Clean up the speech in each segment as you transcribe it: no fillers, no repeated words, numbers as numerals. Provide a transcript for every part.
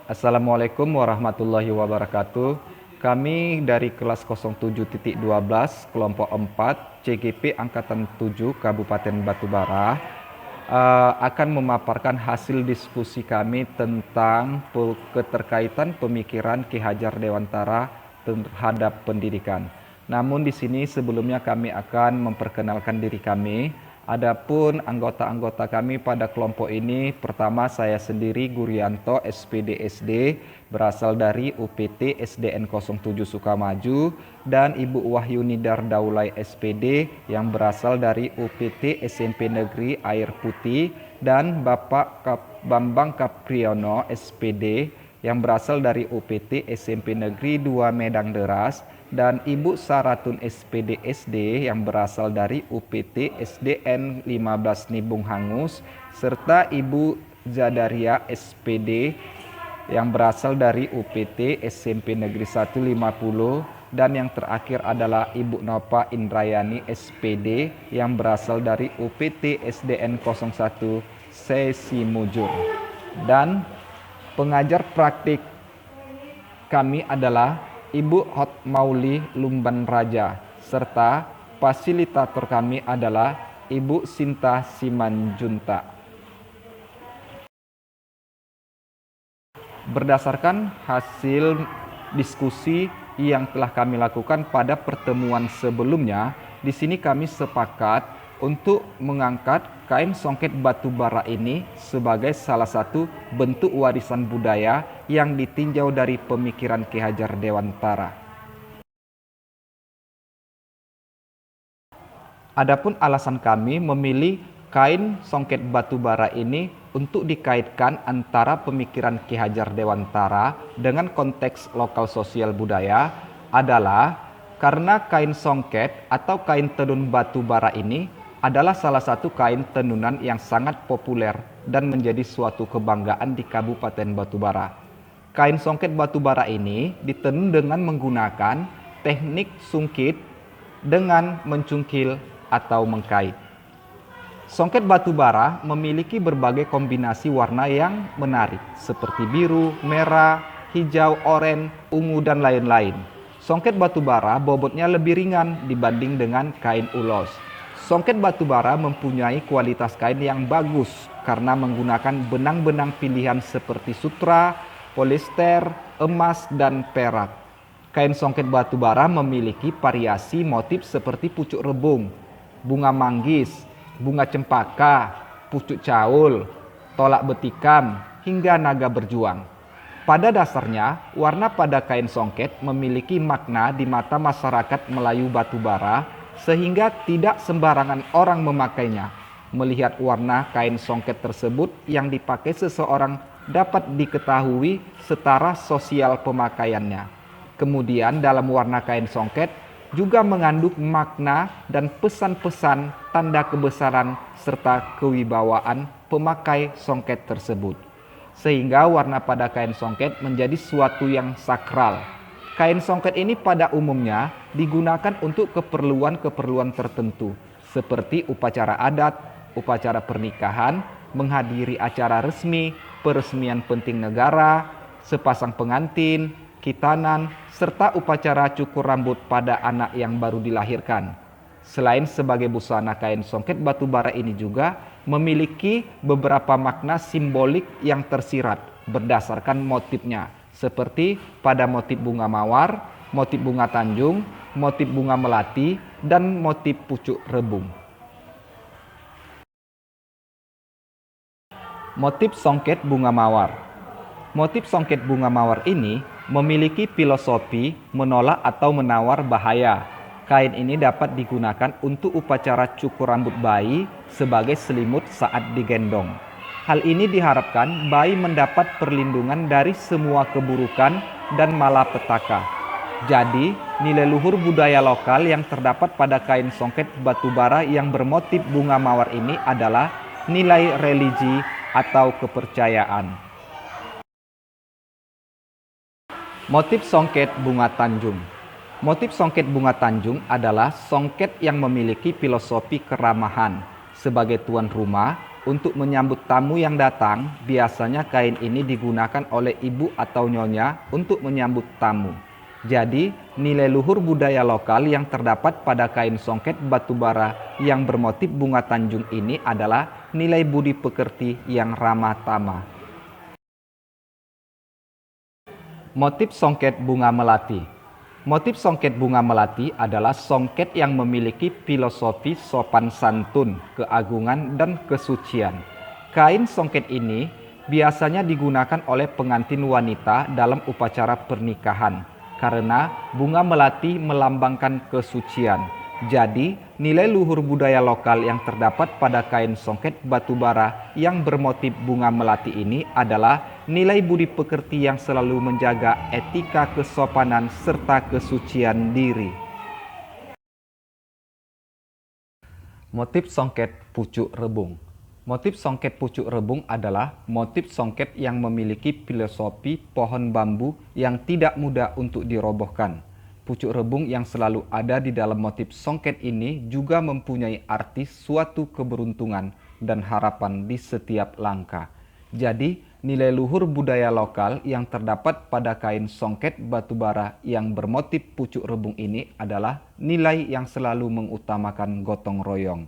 Assalamualaikum warahmatullahi wabarakatuh. Kami dari kelas 07.12 kelompok 4 CGP Angkatan 7 Kabupaten Batubara akan memaparkan hasil diskusi kami tentang keterkaitan pemikiran Ki Hajar Dewantara terhadap pendidikan. Namun di sini sebelumnya kami akan memperkenalkan diri kami. Adapun anggota-anggota kami pada kelompok ini, pertama saya sendiri Gurianto SPD SD berasal dari UPT SDN 07 Sukamaju, dan Ibu Wahyuni Dardaulay SPD yang berasal dari UPT SMP Negeri Air Putih, dan Bapak Bambang Kapriyono SPD yang berasal dari UPT SMP Negeri 2 Medang Deras, dan Ibu Saratun SPD SD yang berasal dari UPT SDN 15 Nibung Hangus, serta Ibu Zadaria SPD yang berasal dari UPT SMP Negeri 150, dan yang terakhir adalah Ibu Nova Indrayani SPD yang berasal dari UPT SDN 01 Sesimujur. Dan pengajar praktik kami adalah Ibu Hotmauli Lumban Raja, serta fasilitator kami adalah Ibu Sinta Simanjunta. Berdasarkan hasil diskusi yang telah kami lakukan pada pertemuan sebelumnya, di sini kami sepakat untuk mengangkat kain songket batubara ini sebagai salah satu bentuk warisan budaya yang ditinjau dari pemikiran Ki Hajar Dewantara. Adapun alasan kami memilih kain songket batubara ini untuk dikaitkan antara pemikiran Ki Hajar Dewantara dengan konteks lokal sosial budaya adalah karena kain songket atau kain tenun batubara ini adalah salah satu kain tenunan yang sangat populer dan menjadi suatu kebanggaan di Kabupaten Batubara. Kain songket batubara ini ditenun dengan menggunakan teknik sungkit dengan mencungkil atau mengkait. Songket batubara memiliki berbagai kombinasi warna yang menarik seperti biru, merah, hijau, oranye, ungu, dan lain-lain. Songket batubara bobotnya lebih ringan dibanding dengan kain ulos. Songket batubara mempunyai kualitas kain yang bagus karena menggunakan benang-benang pilihan seperti sutra, polyester, emas, dan perak. Kain songket batubara memiliki variasi motif seperti pucuk rebung, bunga manggis, bunga cempaka, pucuk caul, tolak betikam, hingga naga berjuang. Pada dasarnya, warna pada kain songket memiliki makna di mata masyarakat Melayu Batubara, sehingga tidak sembarangan orang memakainya. Melihat warna kain songket tersebut yang dipakai seseorang dapat diketahui setara sosial pemakaiannya. Kemudian dalam warna kain songket juga mengandung makna dan pesan-pesan tanda kebesaran serta kewibawaan pemakai songket tersebut. Sehingga warna pada kain songket menjadi suatu yang sakral. Kain songket ini pada umumnya digunakan untuk keperluan-keperluan tertentu, seperti upacara adat, upacara pernikahan, menghadiri acara resmi, peresmian penting negara, sepasang pengantin, khitanan, serta upacara cukur rambut pada anak yang baru dilahirkan. Selain sebagai busana, kain songket batubara ini juga memiliki beberapa makna simbolik yang tersirat berdasarkan motifnya, seperti pada motif bunga mawar, motif bunga tanjung, motif bunga melati, dan motif pucuk rebung. Motif songket bunga mawar. Motif songket bunga mawar ini memiliki filosofi menolak atau menawar bahaya. Kain ini dapat digunakan untuk upacara cukur rambut bayi sebagai selimut saat digendong. Hal ini diharapkan bayi mendapat perlindungan dari semua keburukan dan malapetaka. Jadi, nilai luhur budaya lokal yang terdapat pada kain songket batubara yang bermotif bunga mawar ini adalah nilai religi atau kepercayaan. Motif songket bunga tanjung. Motif songket bunga tanjung adalah songket yang memiliki filosofi keramahan. Sebagai tuan rumah, Untuk menyambut tamu yang datang, biasanya kain ini digunakan oleh ibu atau nyonya untuk menyambut tamu. Jadi, nilai luhur budaya lokal yang terdapat pada kain songket batubara yang bermotif bunga tanjung ini adalah nilai budi pekerti yang ramah tamah. Motif songket bunga melati. Motif songket bunga melati adalah songket yang memiliki filosofi sopan santun, keagungan, dan kesucian. Kain songket ini biasanya digunakan oleh pengantin wanita dalam upacara pernikahan, karena bunga melati melambangkan kesucian. Jadi, nilai luhur budaya lokal yang terdapat pada kain songket batubara yang bermotif bunga melati ini adalah nilai budi pekerti yang selalu menjaga etika kesopanan serta kesucian diri. Motif songket pucuk rebung. Motif songket pucuk rebung adalah motif songket yang memiliki filosofi pohon bambu yang tidak mudah untuk dirobohkan. Pucuk rebung yang selalu ada di dalam motif songket ini juga mempunyai arti suatu keberuntungan dan harapan di setiap langkah. Jadi, nilai luhur budaya lokal yang terdapat pada kain songket batubara yang bermotif pucuk rebung ini adalah nilai yang selalu mengutamakan gotong royong.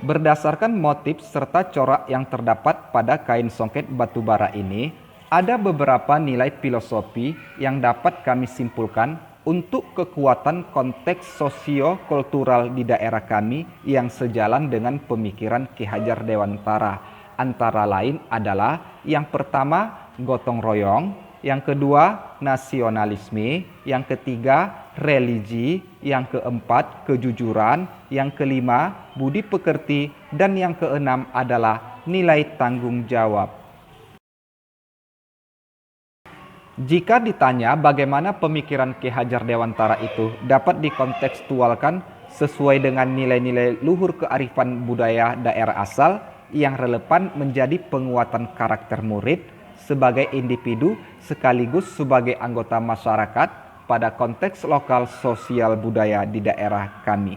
Berdasarkan motif serta corak yang terdapat pada kain songket batubara ini, ada beberapa nilai filosofi yang dapat kami simpulkan untuk kekuatan konteks sosio-kultural di daerah kami yang sejalan dengan pemikiran Ki Hajar Dewantara. Antara lain adalah yang pertama gotong royong, yang kedua nasionalisme, yang ketiga religi, yang keempat kejujuran, yang kelima budi pekerti, dan yang keenam adalah nilai tanggung jawab. Jika ditanya bagaimana pemikiran Ki Hajar Dewantara itu dapat dikontekstualkan sesuai dengan nilai-nilai luhur kearifan budaya daerah asal yang relevan menjadi penguatan karakter murid sebagai individu sekaligus sebagai anggota masyarakat pada konteks lokal sosial budaya di daerah kami.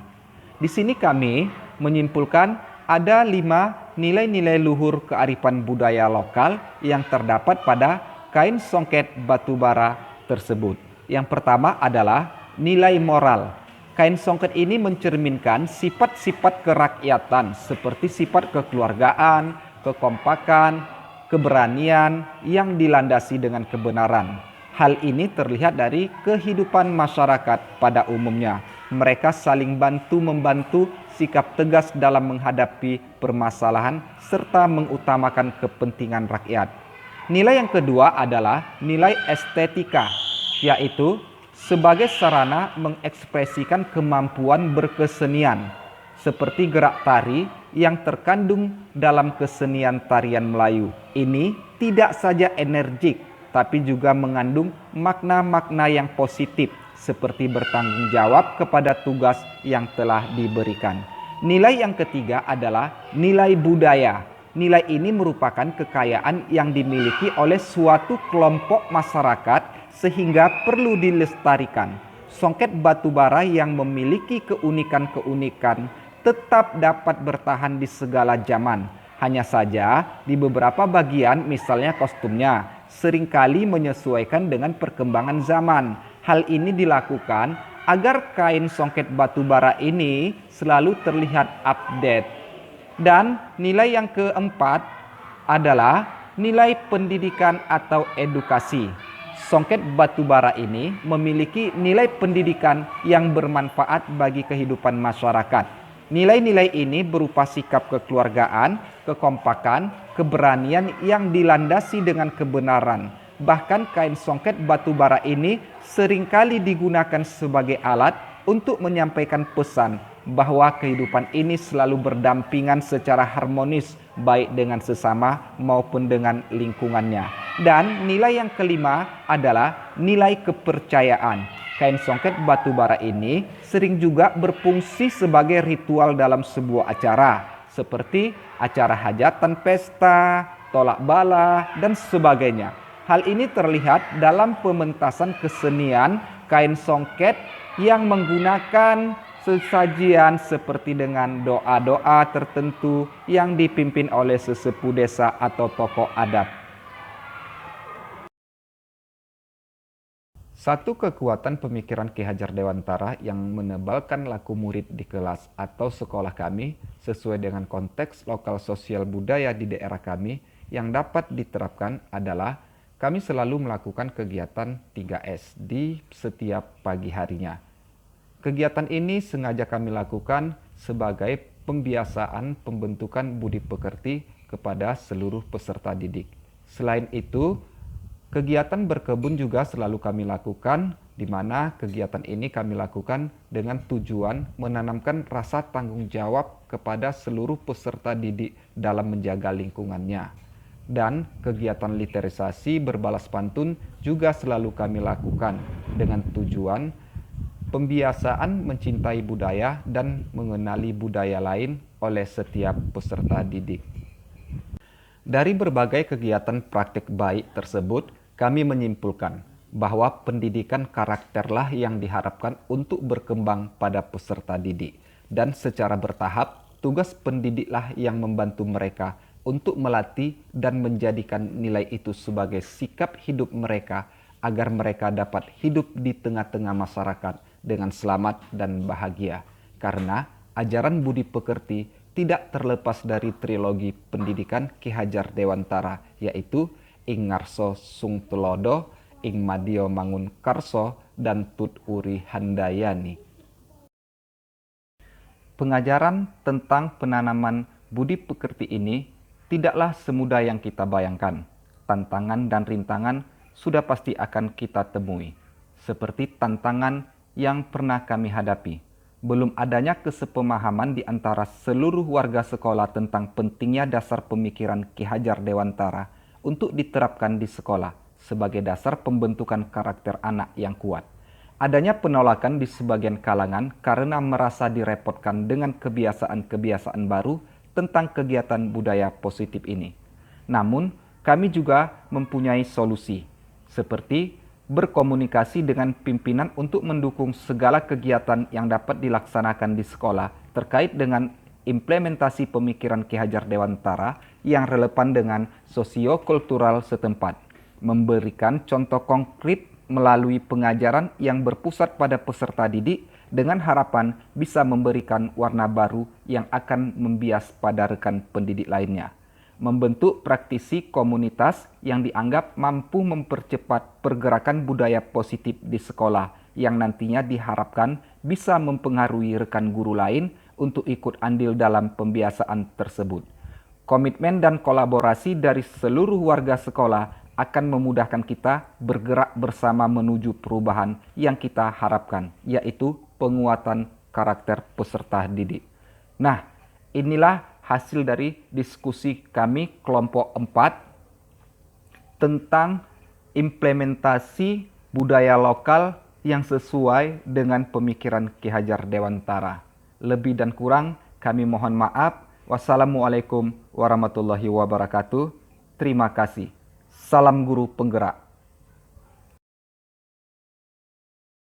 Di sini kami menyimpulkan ada 5 nilai-nilai luhur kearifan budaya lokal yang terdapat pada kain songket batubara tersebut. Yang pertama adalah nilai moral. Kain songket ini mencerminkan sifat-sifat kerakyatan seperti sifat kekeluargaan, kekompakan, keberanian yang dilandasi dengan kebenaran. Hal ini terlihat dari kehidupan masyarakat pada umumnya. Mereka saling bantu-membantu, sikap tegas dalam menghadapi permasalahan, serta mengutamakan kepentingan rakyat. Nilai yang kedua adalah nilai estetika, yaitu sebagai sarana mengekspresikan kemampuan berkesenian, seperti gerak tari yang terkandung dalam kesenian tarian Melayu. Ini tidak saja energik, tapi juga mengandung makna-makna yang positif, seperti bertanggung jawab kepada tugas yang telah diberikan. Nilai yang ketiga adalah nilai budaya. Nilai ini merupakan kekayaan yang dimiliki oleh suatu kelompok masyarakat sehingga perlu dilestarikan. Songket batubara yang memiliki keunikan-keunikan tetap dapat bertahan di segala zaman. Hanya saja di beberapa bagian, misalnya kostumnya, seringkali menyesuaikan dengan perkembangan zaman. Hal ini dilakukan agar kain songket batubara ini selalu terlihat update. Dan nilai yang keempat adalah nilai pendidikan atau edukasi. Songket batubara ini memiliki nilai pendidikan yang bermanfaat bagi kehidupan masyarakat. Nilai-nilai ini berupa sikap kekeluargaan, kekompakan, keberanian yang dilandasi dengan kebenaran. Bahkan kain songket batubara ini seringkali digunakan sebagai alat untuk menyampaikan pesan bahwa kehidupan ini selalu berdampingan secara harmonis baik dengan sesama maupun dengan lingkungannya. Dan nilai yang kelima adalah nilai kepercayaan. Kain songket batubara ini sering juga berfungsi sebagai ritual dalam sebuah acara, seperti acara hajatan pesta, tolak bala, dan sebagainya. Hal ini terlihat dalam pementasan kesenian kain songket yang menggunakan sesajian seperti dengan doa-doa tertentu yang dipimpin oleh sesepuh desa atau tokoh adat. Satu kekuatan pemikiran Ki Hajar Dewantara yang menebalkan laku murid di kelas atau sekolah kami sesuai dengan konteks lokal sosial budaya di daerah kami yang dapat diterapkan adalah kami selalu melakukan kegiatan 3S di setiap pagi harinya. Kegiatan ini sengaja kami lakukan sebagai pembiasaan pembentukan budi pekerti kepada seluruh peserta didik. Selain itu, kegiatan berkebun juga selalu kami lakukan, di mana kegiatan ini kami lakukan dengan tujuan menanamkan rasa tanggung jawab kepada seluruh peserta didik dalam menjaga lingkungannya. Dan kegiatan literisasi berbalas pantun juga selalu kami lakukan dengan tujuan pembiasaan mencintai budaya dan mengenali budaya lain oleh setiap peserta didik. Dari berbagai kegiatan praktik baik tersebut, kami menyimpulkan bahwa pendidikan karakterlah yang diharapkan untuk berkembang pada peserta didik. Dan secara bertahap, tugas pendidiklah yang membantu mereka untuk melatih dan menjadikan nilai itu sebagai sikap hidup mereka agar mereka dapat hidup di tengah-tengah masyarakat dengan selamat dan bahagia. Karena ajaran budi pekerti tidak terlepas dari trilogi pendidikan Ki Hajar Dewantara, yaitu Ing Ngarso Sung Tulodo, Ing Madio Mangun Karso, dan Tut Uri Handayani. Pengajaran tentang penanaman budi pekerti ini tidaklah semudah yang kita bayangkan. Tantangan dan rintangan sudah pasti akan kita temui, seperti tantangan yang pernah kami hadapi. Belum adanya kesepemahaman di antara seluruh warga sekolah tentang pentingnya dasar pemikiran Ki Hajar Dewantara untuk diterapkan di sekolah sebagai dasar pembentukan karakter anak yang kuat. Adanya penolakan di sebagian kalangan karena merasa direpotkan dengan kebiasaan-kebiasaan baru tentang kegiatan budaya positif ini. Namun, kami juga mempunyai solusi, seperti berkomunikasi dengan pimpinan untuk mendukung segala kegiatan yang dapat dilaksanakan di sekolah terkait dengan implementasi pemikiran Ki Hajar Dewantara yang relevan dengan sosiokultural setempat, memberikan contoh konkret melalui pengajaran yang berpusat pada peserta didik dengan harapan bisa memberikan warna baru yang akan membias pada rekan pendidik lainnya. Membentuk praktisi komunitas yang dianggap mampu mempercepat pergerakan budaya positif di sekolah yang nantinya diharapkan bisa mempengaruhi rekan guru lain untuk ikut andil dalam pembiasaan tersebut. Komitmen dan kolaborasi dari seluruh warga sekolah akan memudahkan kita bergerak bersama menuju perubahan yang kita harapkan, yaitu penguatan karakter peserta didik. Nah, inilah hasil dari diskusi kami kelompok 4 tentang implementasi budaya lokal yang sesuai dengan pemikiran Ki Hajar Dewantara. Lebih dan kurang kami mohon maaf. Wassalamualaikum warahmatullahi wabarakatuh. Terima kasih. Salam guru penggerak.